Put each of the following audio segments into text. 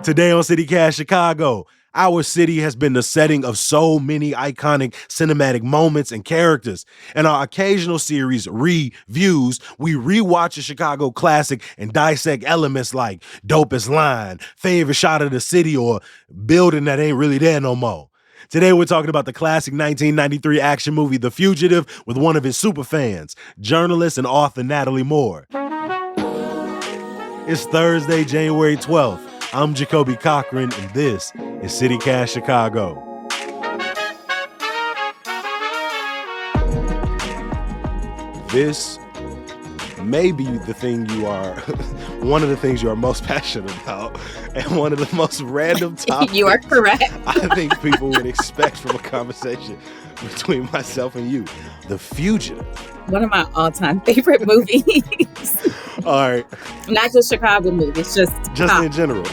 Today on CityCast Chicago, our city has been the setting of so many iconic cinematic moments and characters. In our occasional series, Reviews, we rewatch a Chicago classic and dissect elements like dopest line, favorite shot of the city, or building that ain't really there no more. Today we're talking about the classic 1993 action movie The Fugitive with one of his superfans, journalist and author Natalie Moore. It's Thursday, January 12th. I'm Jacoby Cochran, and this is CityCast Chicago. This may be the thing you are, one of the things you are most passionate about, and one of the most random topics you are correct. I think people would expect from a conversation between myself and you. The Fugitive. One of my all-time favorite movies. All right. Not just Chicago movies, just in general.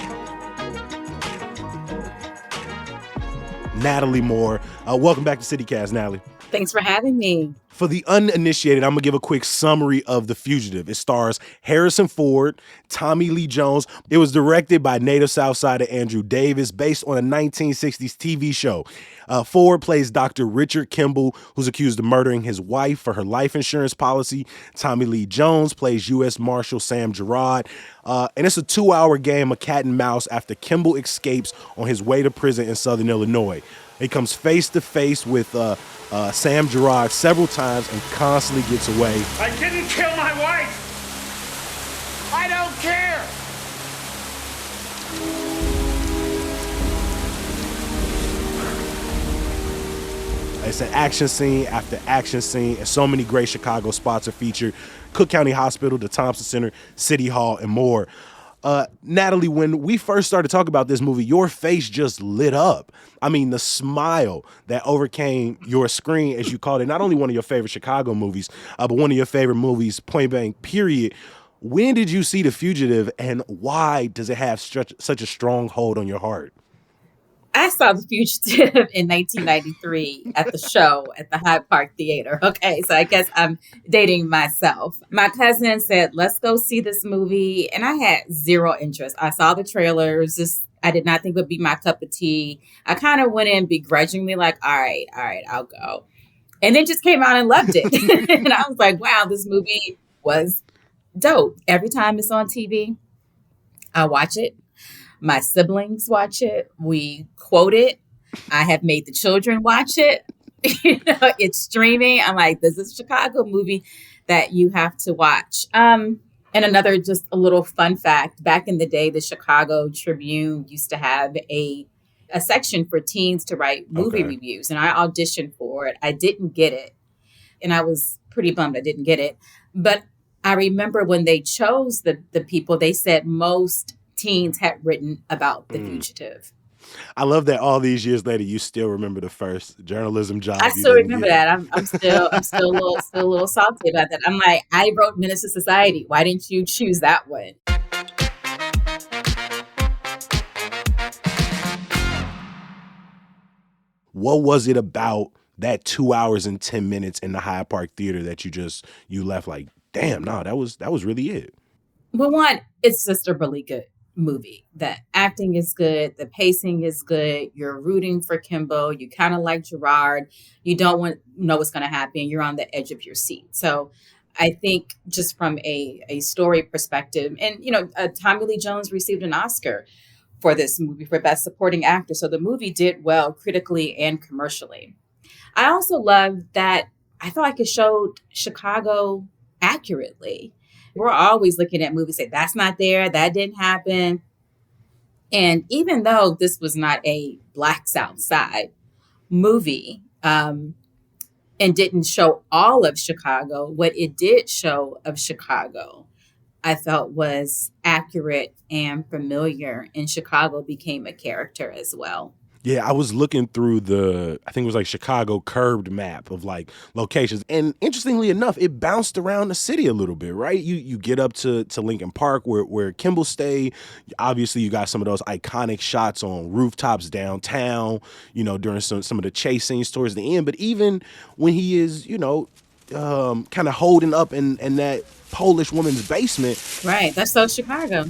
Natalie Moore. Welcome back to CityCast, Natalie. Thanks for having me. For the uninitiated, I'm going to give a quick summary of The Fugitive. It stars Harrison Ford, Tommy Lee Jones. It was directed by native Southsider Andrew Davis, based on a 1960s TV show. Ford plays Dr. Richard Kimball, who's accused of murdering his wife for her life insurance policy. Tommy Lee Jones plays U.S. Marshal Sam Gerard. And it's a 2-hour game of cat and mouse after Kimball escapes on his way to prison in Southern Illinois. He comes face to face with Sam Gerard several times and constantly gets away. I didn't kill my wife! I don't care! It's an action scene after action scene, and so many great Chicago spots are featured. Cook County Hospital, the Thompson Center, City Hall, and more. Natalie, when we first started talking about this movie, your face just lit up. I mean, the smile that overcame your screen, as you called it, not only one of your favorite Chicago movies, but one of your favorite movies, point blank, period. When did you see The Fugitive, and why does it have such a strong hold on your heart? I saw The Fugitive in 1993 at the show at the Hyde Park Theater. Okay, so I guess I'm dating myself. My cousin said, let's go see this movie. And I had zero interest. I saw the trailers. I did not think it would be my cup of tea. I kind of went in begrudgingly like, all right, I'll go. And then just came out and loved it. And I was like, wow, this movie was dope. Every time it's on TV, I watch it. My siblings watch it. We quote it. I have made the children watch it. It's streaming. I'm like, this is a Chicago movie that you have to watch. And another just a little fun fact. Back in the day, the Chicago Tribune used to have a section for teens to write movie reviews. And I auditioned for it. I didn't get it. And I was pretty bummed I didn't get it. But I remember when they chose the people, they said most teens had written about The Fugitive. I love that all these years later, you still remember the first journalism job. I still remember that. I'm still a little salty about that. I'm like, I wrote Menace to Society. Why didn't you choose that one? What was it about that 2 hours and 10 minutes in the Hyde Park Theater that you left like, damn, no, that was really it? Well, one, it's just a really good movie. The acting is good. The pacing is good. You're rooting for Kimball. You kind of like Gerard. You don't want to know what's going to happen. You're on the edge of your seat. So I think just from a story perspective, and, Tommy Lee Jones received an Oscar for this movie for Best Supporting Actor. So the movie did well critically and commercially. I also love that I felt like it showed Chicago accurately. We're always looking at movies, say, that's not there, that didn't happen. And even though this was not a Black South Side movie and didn't show all of Chicago, what it did show of Chicago, I felt was accurate and familiar. And Chicago became a character as well. Yeah, I was looking through I think it was like Chicago curved map of like locations. And interestingly enough, it bounced around the city a little bit, right? You get up to Lincoln Park where Kimball stayed. Obviously, you got some of those iconic shots on rooftops downtown, during some of the chase scenes towards the end. But even when he is, kind of holding up in that Polish woman's basement. Right. That's so Chicago.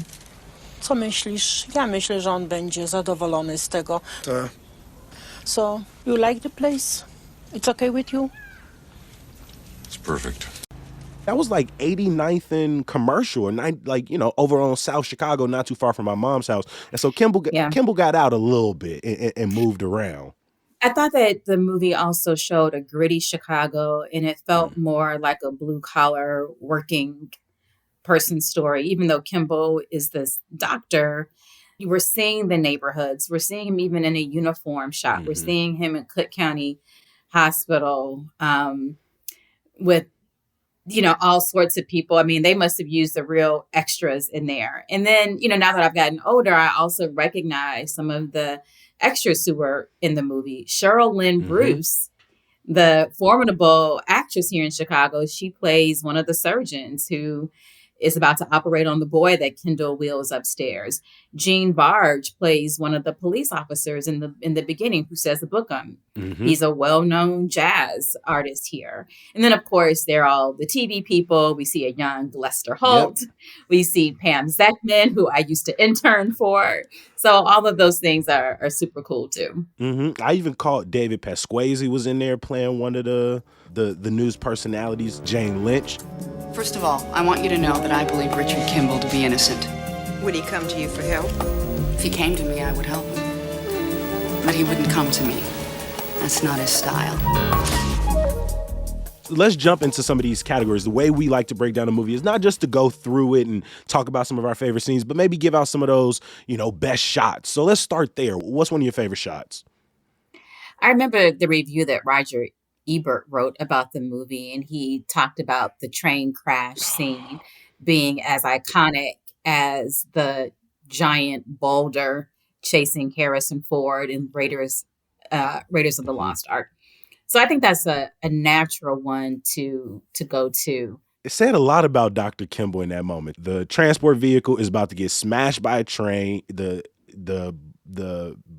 Co myślisz? Ja myślę, że on będzie zadowolony z tego. Tak. So, you like the place? It's okay with you? It's perfect. That was like 89th and Commercial, and over on South Chicago, not too far from my mom's house. And so Kimball got out a little bit and moved around. I thought that the movie also showed a gritty Chicago, and it felt more like a blue collar working person story. Even though Kimball is this doctor, we're seeing the neighborhoods. We're seeing him even in a uniform shop. We're seeing him in Cook County Hospital with all sorts of people. I mean, they must have used the real extras in there. And then, now that I've gotten older, I also recognize some of the extras who were in the movie. Cheryl Lynn Bruce, the formidable actress here in Chicago, she plays one of the surgeons who is about to operate on the boy that Kendall wheels upstairs. Gene Barge plays one of the police officers in the beginning who says the book on. He's a well-known jazz artist here. And then, of course, they're all the TV people. We see a young Lester Holt. Yep. We see Pam Zeckman, who I used to intern for. So all of those things are super cool, too. I even caught David Pasquazi was in there playing one of the news personalities, Jane Lynch. First of all, I want you to know that I believe Richard Kimball to be innocent. Would he come to you for help? If he came to me, I would help him. But he wouldn't come to me. That's not his style. Let's jump into some of these categories. The way we like to break down a movie is not just to go through it and talk about some of our favorite scenes, but maybe give out some of those, best shots. So let's start there. What's one of your favorite shots? I remember the review that Roger Ebert wrote about the movie, and he talked about the train crash scene being as iconic as the giant boulder chasing Harrison Ford in Raiders of the Lost Ark. So I think that's a natural one to go to. It said a lot about Dr. Kimball in that moment. The transport vehicle is about to get smashed by a train. The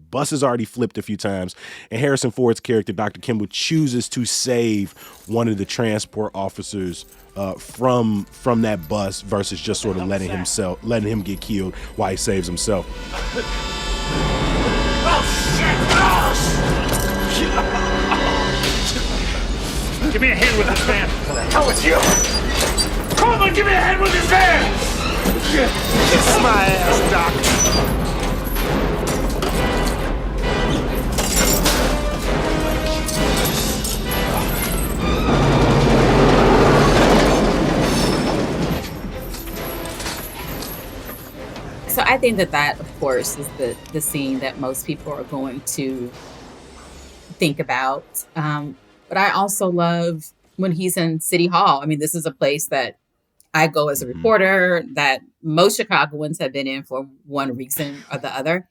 bus has already flipped a few times, and Harrison Ford's character, Dr. Kimball, chooses to save one of the transport officers from that bus versus just sort of letting him get killed while he saves himself. Give me a hand with this van. What the hell is you? Come on, give me a hand with this van! Kiss my ass, Doc. So I think that, of course, is the scene that most people are going to think about. But I also love when he's in City Hall. I mean, this is a place that I go as a reporter, that most Chicagoans have been in for one reason or the other.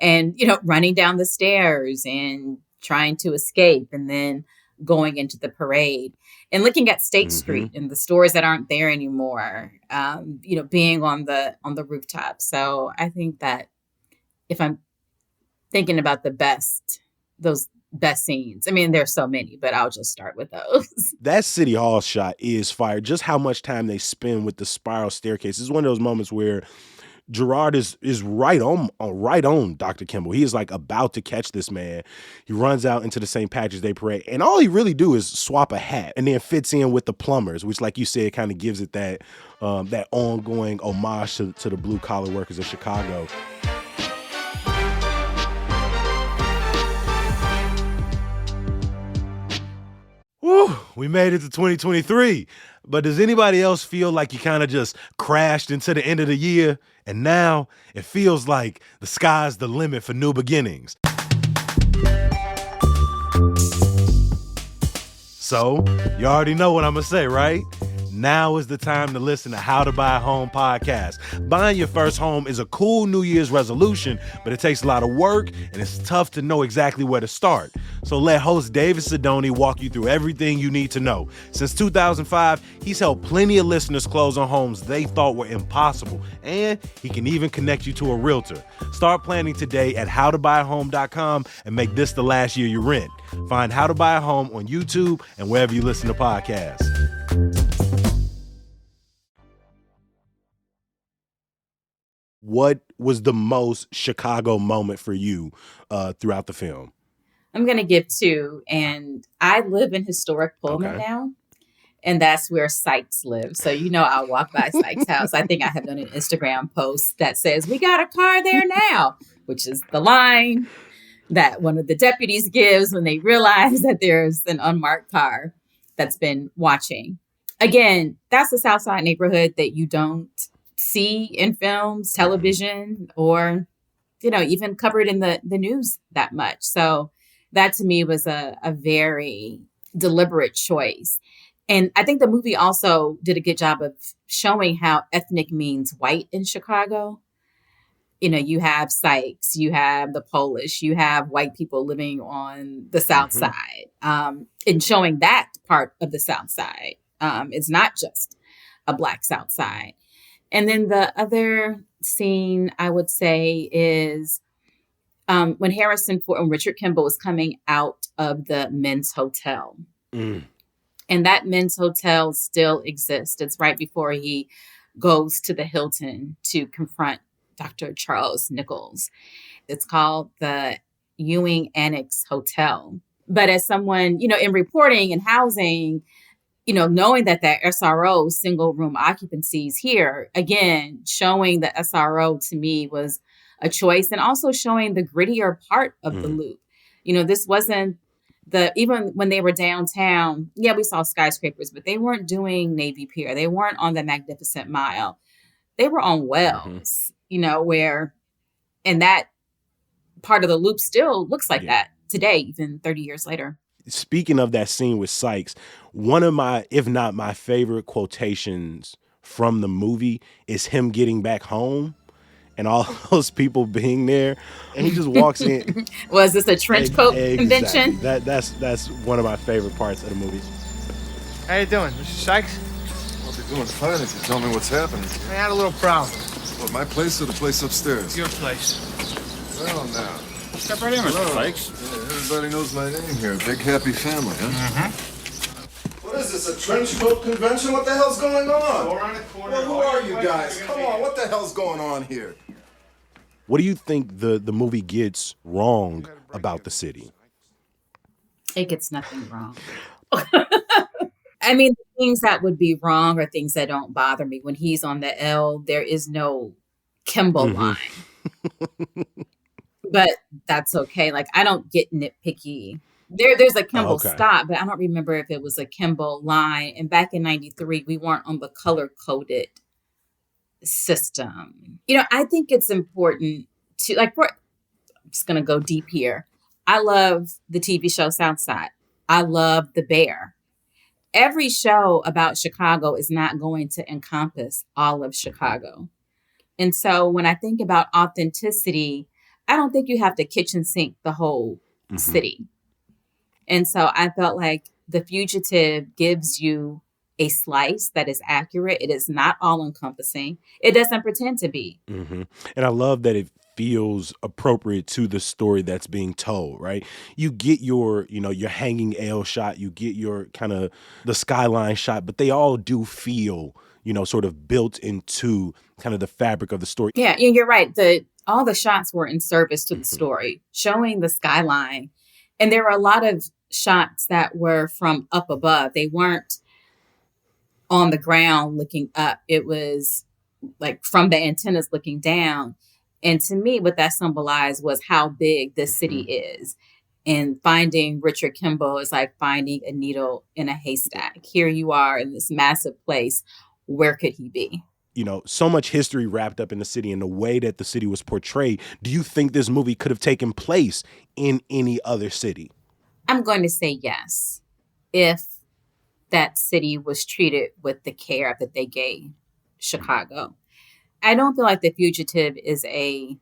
And, running down the stairs and trying to escape and then going into the parade and looking at State Street and the stores that aren't there anymore, being on the rooftop. So I think that if I'm thinking about those best scenes, I mean, there's so many, but I'll just start with those. That City Hall shot is fire. Just how much time they spend with the spiral staircase. It's one of those moments where Gerard is right on Dr. Kimball. He is like about to catch this man. He runs out into the St. Patrick's Day parade, and all he really do is swap a hat and then fits in with the plumbers, which, like you said, kind of gives it that ongoing homage to the blue collar workers of Chicago. Woo, we made it to 2023. But does anybody else feel like you kind of just crashed into the end of the year? And now it feels like the sky's the limit for new beginnings. So, you already know what I'm going to say, right? Now is the time to listen to How to Buy a Home podcast. Buying your first home is a cool New Year's resolution, but it takes a lot of work and it's tough to know exactly where to start. So let host David Sidoni walk you through everything you need to know. Since 2005, he's helped plenty of listeners close on homes they thought were impossible, and he can even connect you to a realtor. Start planning today at howtobuyahome.com and make this the last year you rent. Find How to Buy a Home on YouTube and wherever you listen to podcasts. What was the most Chicago moment for you throughout the film? I'm going to give two. And I live in historic Pullman Okay. now. And that's where Sykes lives. So, I'll walk by Sykes' house. I think I have done an Instagram post that says, "We got a car there now," which is the line that one of the deputies gives when they realize that there's an unmarked car that's been watching. Again, that's the South Side neighborhood that you don't see in films, television, or, even covered in the news that much. So that to me was a very deliberate choice. And I think the movie also did a good job of showing how ethnic means white in Chicago. You have Sykes, you have the Polish, you have white people living on the South Side, and showing that part of the South Side. It's not just a Black South Side. And then the other scene I would say is when Harrison Ford and Richard Kimball was coming out of the men's hotel. And that men's hotel still exists. It's right before he goes to the Hilton to confront Dr. Charles Nichols. It's called the Ewing Annex Hotel. But as someone, in reporting and housing, knowing that SRO single room occupancies here, again, showing the SRO to me was a choice, and also showing the grittier part of the loop. This wasn't even when they were downtown, we saw skyscrapers, but they weren't doing Navy Pier. They weren't on the Magnificent Mile. They were on Wells, and that part of the loop still looks like that today, even 30 years later. Speaking of that scene with Sykes, one of my, if not my favorite quotations from the movie is him getting back home and all those people being there, and he just walks in. Was this a trench coat convention? That's one of my favorite parts of the movie. How you doing, Mr. Sykes? I'll be doing fine if you tell me what's happening. I had a little problem. What, my place or the place upstairs? Your place. Well, now. Step right in, Mr. Sykes. Yeah, everybody knows my name here. Big happy family, huh? What is this, a trench coat convention? What the hell's going on? Go around the corner. Well, who are you guys? Come on, what the hell's going on here? What do you think the movie gets wrong about the city? It gets nothing wrong. I mean, things that would be wrong are things that don't bother me. When he's on the L, there is no Kimball line. But that's okay. Like, I don't get nitpicky. There's a Kimball stop, but I don't remember if it was a Kimball line. And back in 93, we weren't on the color-coded system. I think it's important to, I'm just going to go deep here. I love the TV show Southside. I love The Bear. Every show about Chicago is not going to encompass all of Chicago. And so when I think about authenticity, I don't think you have to kitchen sink the whole city. And so I felt like The Fugitive gives you a slice that is accurate. It is not all encompassing. It doesn't pretend to be. And I love that it feels appropriate to the story that's being told, right? You get your hanging L shot, you get your kind of the skyline shot, but they all do feel, sort of built into kind of the fabric of the story. Yeah, and you're right. All the shots were in service to the story, showing the skyline. And there were a lot of shots that were from up above. They weren't on the ground looking up. It was like from the antennas looking down. And to me, what that symbolized was how big this city is. And finding Richard Kimball is like finding a needle in a haystack. Here you are in this massive place. Where could he be? So much history wrapped up in the city and the way that the city was portrayed. Do you think this movie could have taken place in any other city? I'm going to say yes, if that city was treated with the care that they gave Chicago. I don't feel like The Fugitive is a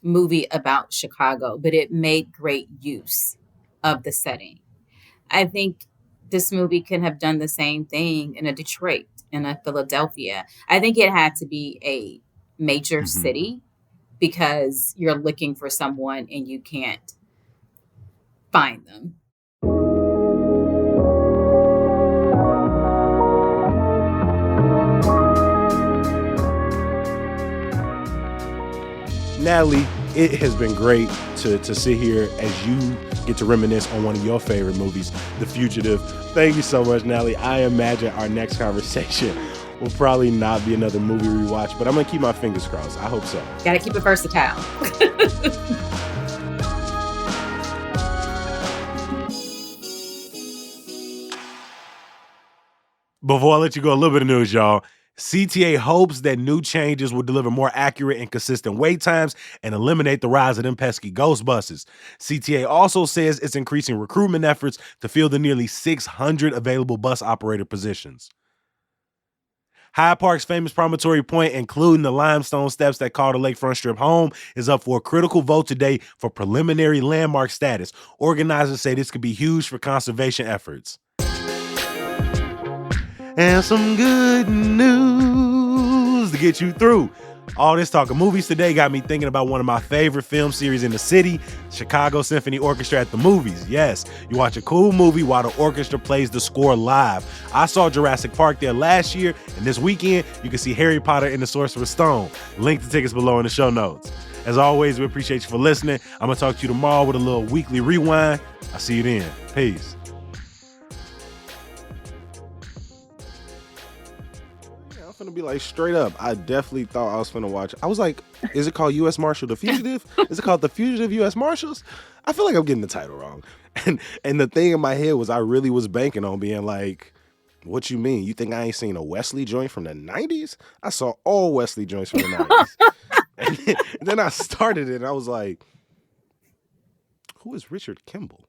movie about Chicago, but it made great use of the setting. I think this movie could have done the same thing in a Detroit, in a Philadelphia. I think it had to be a major city because you're looking for someone and you can't find them. Natalie, it has been great to sit here as you get to reminisce on one of your favorite movies, The Fugitive. Thank you so much, Natalie. I imagine our next conversation will probably not be another movie rewatch, but I'm going to keep my fingers crossed. I hope so. Gotta keep it versatile. Before I let you go, a little bit of news, y'all. CTA hopes that new changes will deliver more accurate and consistent wait times and eliminate the rise of them pesky ghost buses. CTA also says it's increasing recruitment efforts to fill the nearly 600 available bus operator positions. Hyde Park's famous promontory point, including the limestone steps that call the lakefront strip home, is up for a critical vote today for preliminary landmark status. Organizers say this could be huge for conservation efforts. And some good news to get you through. All this talk of movies today got me thinking about one of my favorite film series in the city, Chicago Symphony Orchestra at the movies. Yes, you watch a cool movie while the orchestra plays the score live. I saw Jurassic Park there last year, and this weekend you can see Harry Potter and the Sorcerer's Stone. Link to tickets below in the show notes. As always, we appreciate you for listening. I'm going to talk to you tomorrow with a little weekly rewind. I'll see you then. Peace. I'm finna be like straight up. I definitely thought I was finna watch. I was like, is it called U.S. Marshal The Fugitive? Is it called The Fugitive U.S. Marshals? I feel like I'm getting the title wrong. And the thing in my head was I really was banking on being like, what you mean? You think I ain't seen a Wesley joint from the 90s? I saw all Wesley joints from the 90s. And then I started it and I was like, who is Richard Kimball?